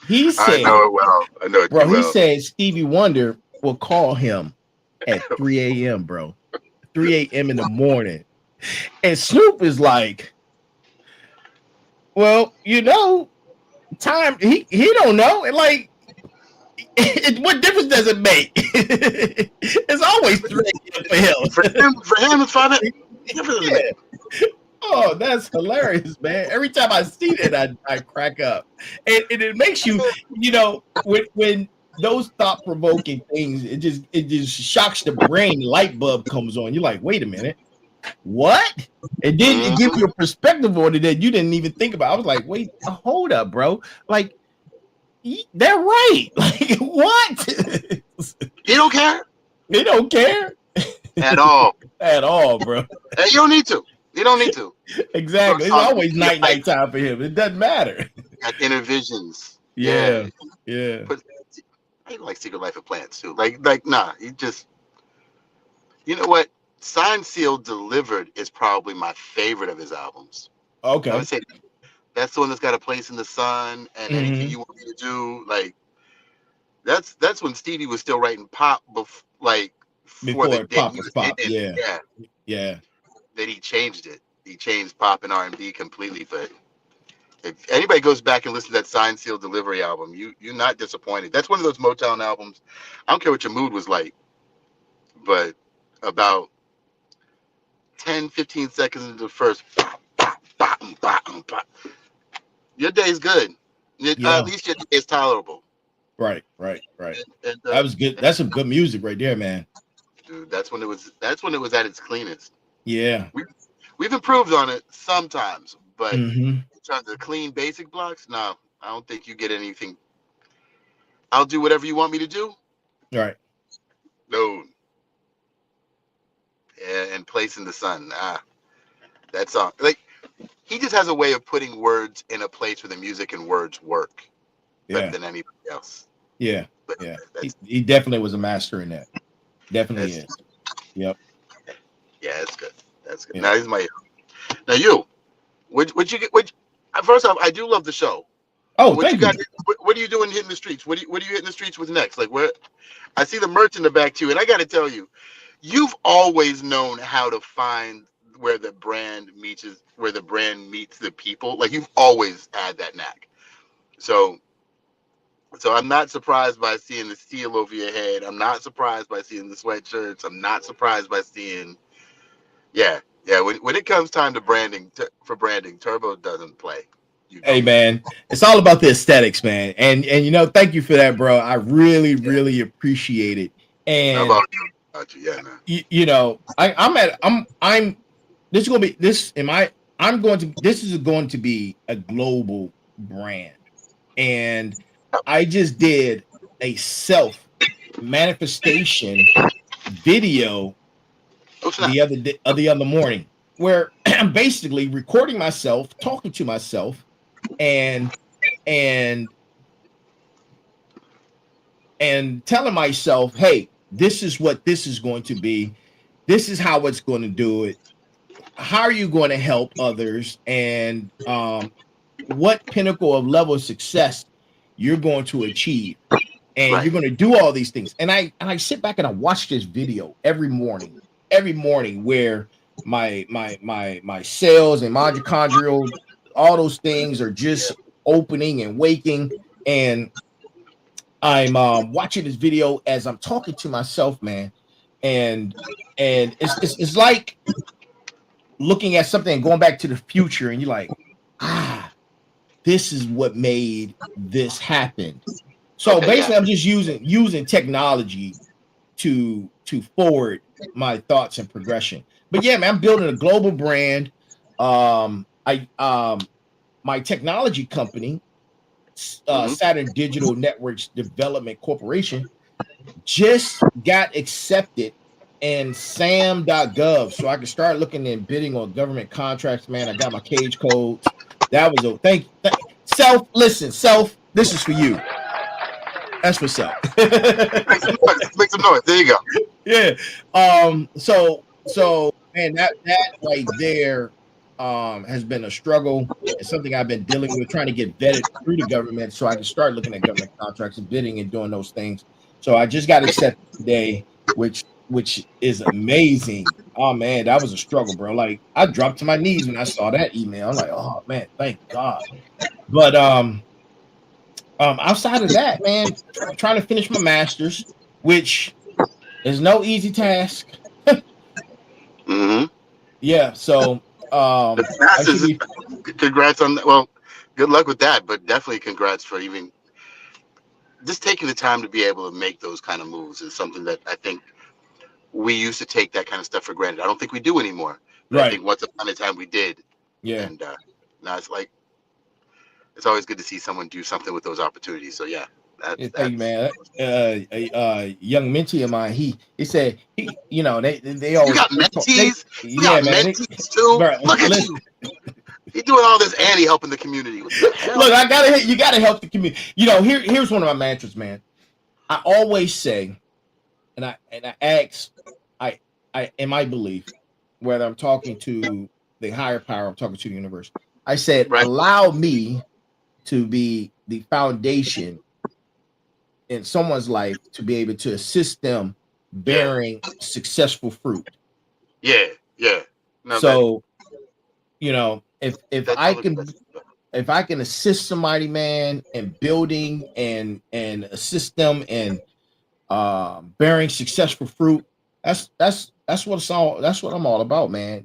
He I said, know it well. I know it too he well. said Stevie Wonder will call him at 3 a.m., bro. 3 a.m. in the morning. And Snoop is like, well, time, he don't know. And like, what difference does it make? It's always 3 a.m. for him. For him, it's fine. Yeah. Oh, that's hilarious, man. Every time I see that, I crack up. And it makes you, when those thought-provoking things, it just shocks the brain, light bulb comes on. You're like, wait a minute. What? And then it gives you a perspective on it that you didn't even think about. I was like, wait, hold up, bro. Like, they're right. Like, what? He don't care. They don't care At all. At all, bro. And you don't need to. You don't need to. Exactly. It's always night time for him. It doesn't matter. At Intervisions. Yeah. But I like Secret Life of Plants too. Nah. You know what? Signed, Sealed, Delivered is probably my favorite of his albums. Okay. I would say that's the one that's got A Place in the Sun and Anything You Want Me to Do. Like that's when Stevie was still writing pop before the pop was pop. Yeah. Then he changed it. He changed pop and R&B completely. But if anybody goes back and listens to that Signed, Sealed, Delivery album, you're not disappointed. That's one of those Motown albums. I don't care what your mood was like, but about 10, 15 seconds into the first, your day's good. At least your day is tolerable. Right. And, that was good. That's some good music right there, man. Dude, that's when it was at its cleanest. Yeah. We've improved on it sometimes, but Mm-hmm. in terms of clean basic blocks, no, I don't think you get anything. I'll do whatever you want me to do. Right. No. Yeah, and Place in the Sun. That song. Like, he just has a way of putting words in a place where the music and words work better than anybody else. Yeah. He definitely was a master in that. Definitely is. Yep. Yeah, that's good. That's good. Yeah. Now you, what you get? First off, I do love the show. Oh, what thank you. What are you doing hitting the streets? What are you hitting the streets with next? Like, where? I see the merch in the back too, and I got to tell you, you've always known how to find where the brand meets the people. Like, you've always had that knack. So I'm not surprised by seeing the seal over your head. I'm not surprised by seeing the sweatshirts. I'm not surprised by seeing, yeah. When it comes time to branding, Turbo doesn't play. Hey, man, it's all about the aesthetics, man. And thank you for that, bro. I really, really appreciate it. And how about you? Yeah, man. This is going to be a global brand. And I just did a self manifestation video the other morning where I'm basically recording myself, talking to myself, and telling myself, hey, this is what this is going to be. This is how it's going to do it. How are you going to help others? And what pinnacle of level of success you're going to achieve. And you're going to do all these things. And I sit back and I watch this video every morning where my cells and mitochondrial, all those things are just opening and waking. And I'm watching this video as I'm talking to myself, man. And it's like looking at something and going back to the future, and you're like, this is what made this happen. So basically, I'm just using technology to forward my thoughts and progression. But yeah, man, I'm building a global brand. My technology company, Saturn Digital Networks Development Corporation, just got accepted and sam.gov so I can start looking and bidding on government contracts, man. I got my cage codes. That was a self. Listen, self, this is for you. That's for self. Make some noise. Make some noise. There you go. Yeah. So man, that right there has been a struggle. It's something I've been dealing with, trying to get vetted through the government so I can start looking at government contracts and bidding and doing those things. So I just got accepted today, which is amazing. Oh man, that was a struggle, bro. Like I dropped to my knees when I saw that email. I'm like, oh man, thank God. But outside of that, man, trying to finish my master's, which is no easy task. Mm-hmm. Yeah, so I should be. Congrats on that. Well, good luck with that, but definitely congrats for even just taking the time to be able to make those kind of moves is something that I think we used to take that kind of stuff for granted. I don't think we do anymore. But I Right. think once upon a time we did. Yeah. And now it's like it's always good to see someone do something with those opportunities. So yeah, Yeah, that's thank you, that's man. A young mentee of mine, he said they you always got mentees. You yeah, got man. mentees too. Bro, Look at listen, you. You're doing all this Annie helping the community. What the hell? look, you gotta help the community. Here's one of my mantras, man. I always say, and I ask, in my belief, whether I'm talking to the higher power, I'm talking to the universe. I said, Right. allow me to be the foundation in someone's life to be able to assist them bearing successful fruit. Yeah. No, So, that's totally if I can assist somebody, man, in building and assist them in bearing successful fruit, that's what it's all that's what I'm all about, man.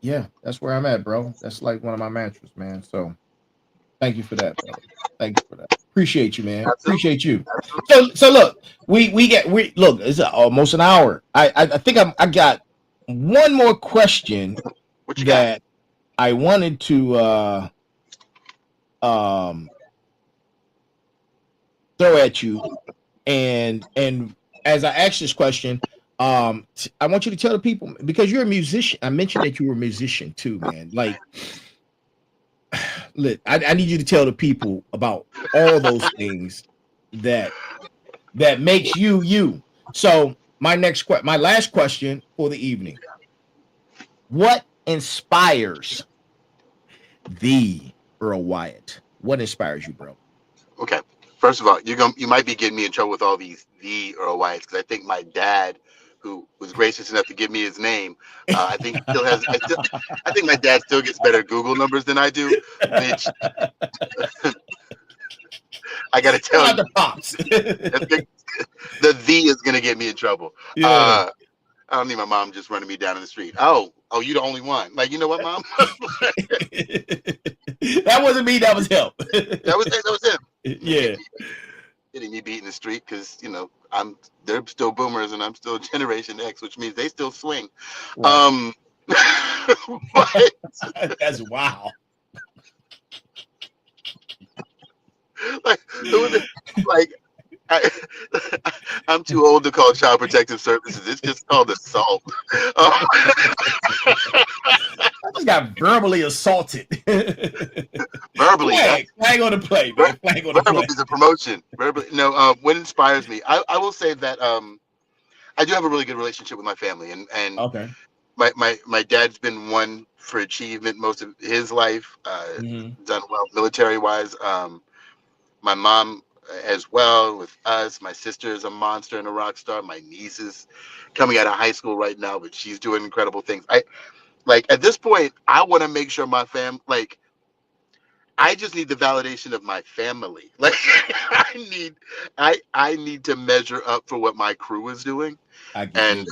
Yeah, that's where I'm at, bro. That's like one of my mantras, man. So thank you for that, brother. Thank you for that. Appreciate you, man. Appreciate you. So look, we look, it's almost an hour. I think I got one more question what you that I wanted to throw at you, and as I ask this question, I want you to tell the people, because you're a musician. I mentioned that you were a musician too, man. Like, look, I need you to tell the people about all those things that makes you you. So my last question for the evening: what inspires the Earl Wyatt? What inspires you, bro? Okay. First of all, you might be getting me in trouble with all these the Earl Whites because I think my dad, who was gracious enough to give me his name, I think still has. I think my dad still gets better Google numbers than I do, which I got to tell you, the pops. the is gonna get me in trouble. Yeah. I don't need my mom just running me down in the street. Oh, you the only one. Like, you know what, mom? That wasn't me. That was him. That was him. Yeah. Getting me beat in the street because they're still boomers and I'm still Generation X, which means they still swing. Right. But, that's wow. I'm too old to call Child Protective Services. It's just called assault. I just got verbally assaulted. Verbally, flag on the play, man. Flag on the play. Verbally is a promotion. Verbally, no. What inspires me? I will say that I do have a really good relationship with my family, and okay. My dad's been one for achievement most of his life. Done well military wise. My mom as well with us. My sister is a monster and a rock star. My niece is coming out of high school right now, but she's doing incredible things. At this point, I want to make sure my I just need the validation of my family. Like I need to measure up for what my crew is doing. And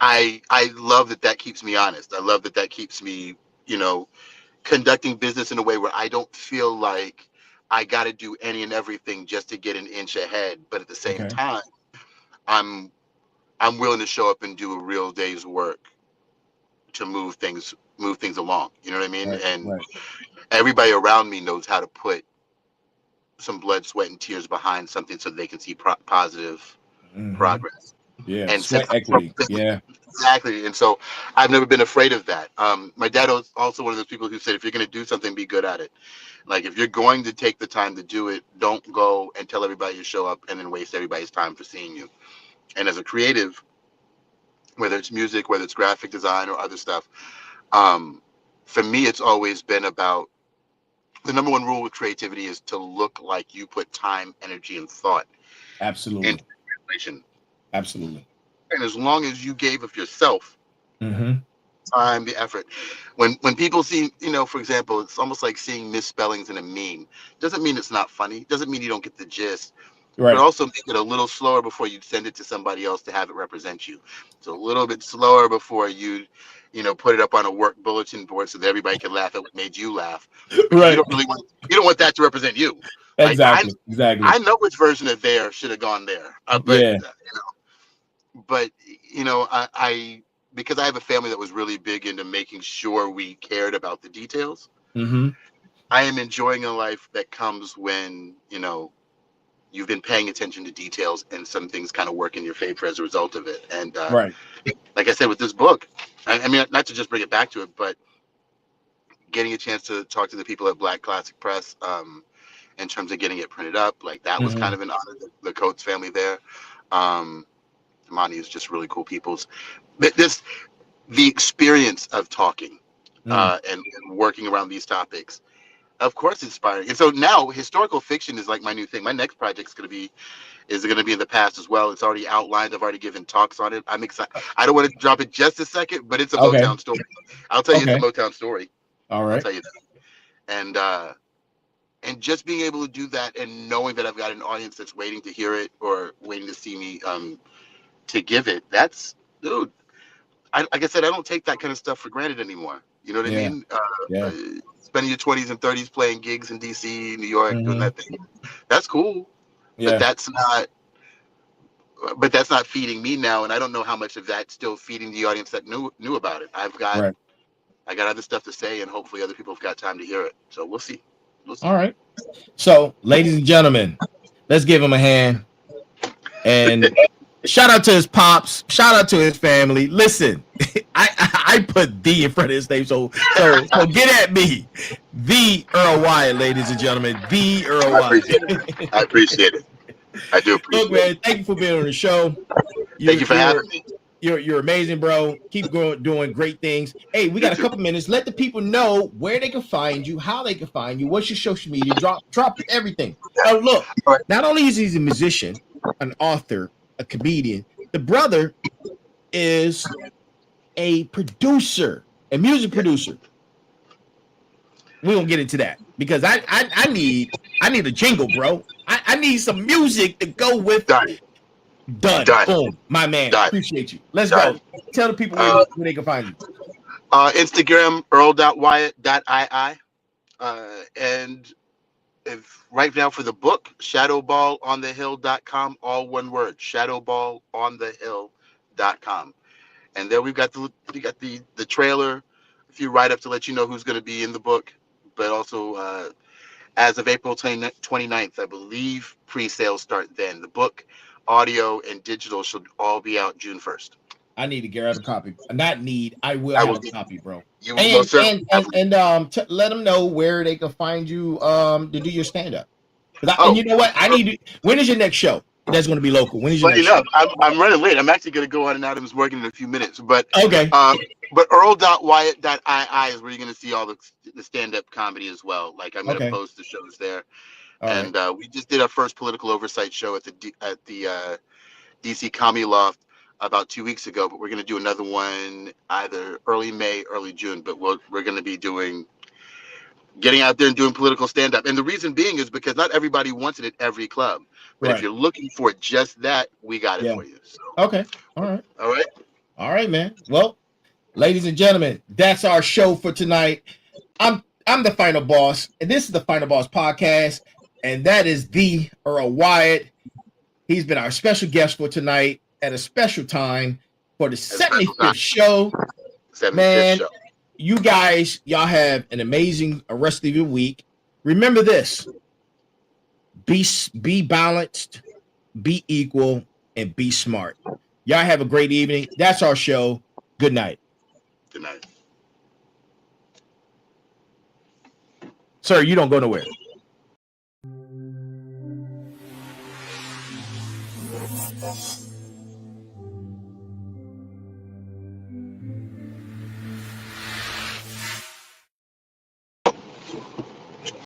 I love that keeps me honest. I love that keeps me, conducting business in a way where I don't feel like I got to do any and everything just to get an inch ahead. But at the same time, I'm willing to show up and do a real day's work to move things along. You know what I mean? Everybody around me knows how to put some blood, sweat, and tears behind something so they can see positive Mhm. progress. Yeah, And sweat since equity. Yeah. exactly, and so I've never been afraid of that. My dad was also one of those people who said, if you're going to do something, be good at it. Like if you're going to take the time to do it, don't go and tell everybody you show up and then waste everybody's time for seeing you. And as a creative, whether it's music, whether it's graphic design or other stuff, for me, it's always been about the number one rule with creativity is to look like you put time, energy, and thought Absolutely. into creation. Absolutely. And as long as you gave of yourself, Mm-hmm. time, the effort. When people see, for example, it's almost like seeing misspellings in a meme. Doesn't mean it's not funny. Doesn't mean you don't get the gist. Right. But also make it a little slower before you send it to somebody else to have it represent you. So a little bit slower before you put it up on a work bulletin board so that everybody can laugh at what made you laugh. Because Right. you don't want that to represent you. Like, Exactly. I know which version of there should have gone there. Yeah. But I because I have a family that was really big into making sure we cared about the details. Mm-hmm. I am enjoying a life that comes when you've been paying attention to details and some things kind of work in your favor as a result of it. And Right. like I said, with this book, I mean, not to just bring it back to it, but getting a chance to talk to the people at Black Classic Press in terms of getting it printed up, like that was kind of an honor. The Coates family there. Monty is just really cool people. The experience of talking and working around these topics, of course, inspiring. And so now historical fiction is like my new thing. My next project is going to be in the past as well. It's already outlined. I've already given talks on it. I'm excited. I don't want to drop it just a second, but it's a Motown story. I'll tell you it's a Motown story. All right. I'll tell you that. And just being able to do that and knowing that I've got an audience that's waiting to hear it or waiting to see me to give it, that's, dude, like I said, I don't take that kind of stuff for granted anymore. You know what I mean? Spending your 20s and 30s playing gigs in DC, New York, doing that thing. That's cool. Yeah. But that's not feeding me now. And I don't know how much of that's still feeding the audience that knew about it. I got other stuff to say, and hopefully other people have got time to hear it. So we'll see. All right. So, ladies and gentlemen, let's give him a hand. And shout out to his pops. Shout out to his family. Listen, I put D in front of his name, so get at me. The Earl Wyatt, ladies and gentlemen. The Earl Wyatt. I appreciate it. I do appreciate it. Look, man, thank you for being on the show. Thank you for having me. You're amazing, bro. Keep doing great things. Hey, we got a couple minutes. Let the people know where they can find you, how they can find you, what's your social media. Drop everything. Now, look, not only is he a musician, an author, a comedian, the brother is a producer, a music producer. We won't get into that because I need a jingle, bro. I need some music to go with. Done. Boom. My man. Done. Appreciate you. Let's go. Tell the people where they can find you. Instagram, earl.wyatt.ii. And if right now for the book, shadowballonthehill.com, all one word, shadowballonthehill.com. And there we got the trailer, a few write-ups to let you know who's going to be in the book, but also as of April 29th, I believe pre-sales start then. The book, audio, and digital should all be out June 1st. I need to grab a copy. I will have a copy, bro. You and let them know where they can find you to do your stand-up. And you know what? When is your next show? That's going to be local. When is your next show? I'm running late. I'm actually going to go on and Adam's working in a few minutes. But okay. But earl.wyatt.ii is where you're going to see all the stand-up comedy as well. Like I'm going to post the shows there. And we just did our first political oversight show at the DC Comedy Loft about 2 weeks ago, but we're going to do another one either early May, early June. But we're going to be getting out there and doing political stand-up. And the reason being is because not everybody wants it at every club. But if you're looking for just that, we got it for you. So. Okay. All right, man. Well, ladies and gentlemen, that's our show for tonight. I'm the Final Boss, and this is the Final Boss podcast, and that is the Earl Wyatt. He's been our special guest for tonight at a special time for the 75th show. 75th show. You guys, y'all have an amazing rest of your week. Remember this. Be balanced, be equal, and be smart. Y'all have a great evening. That's our show. Good night. Good night. Sir, you don't go nowhere.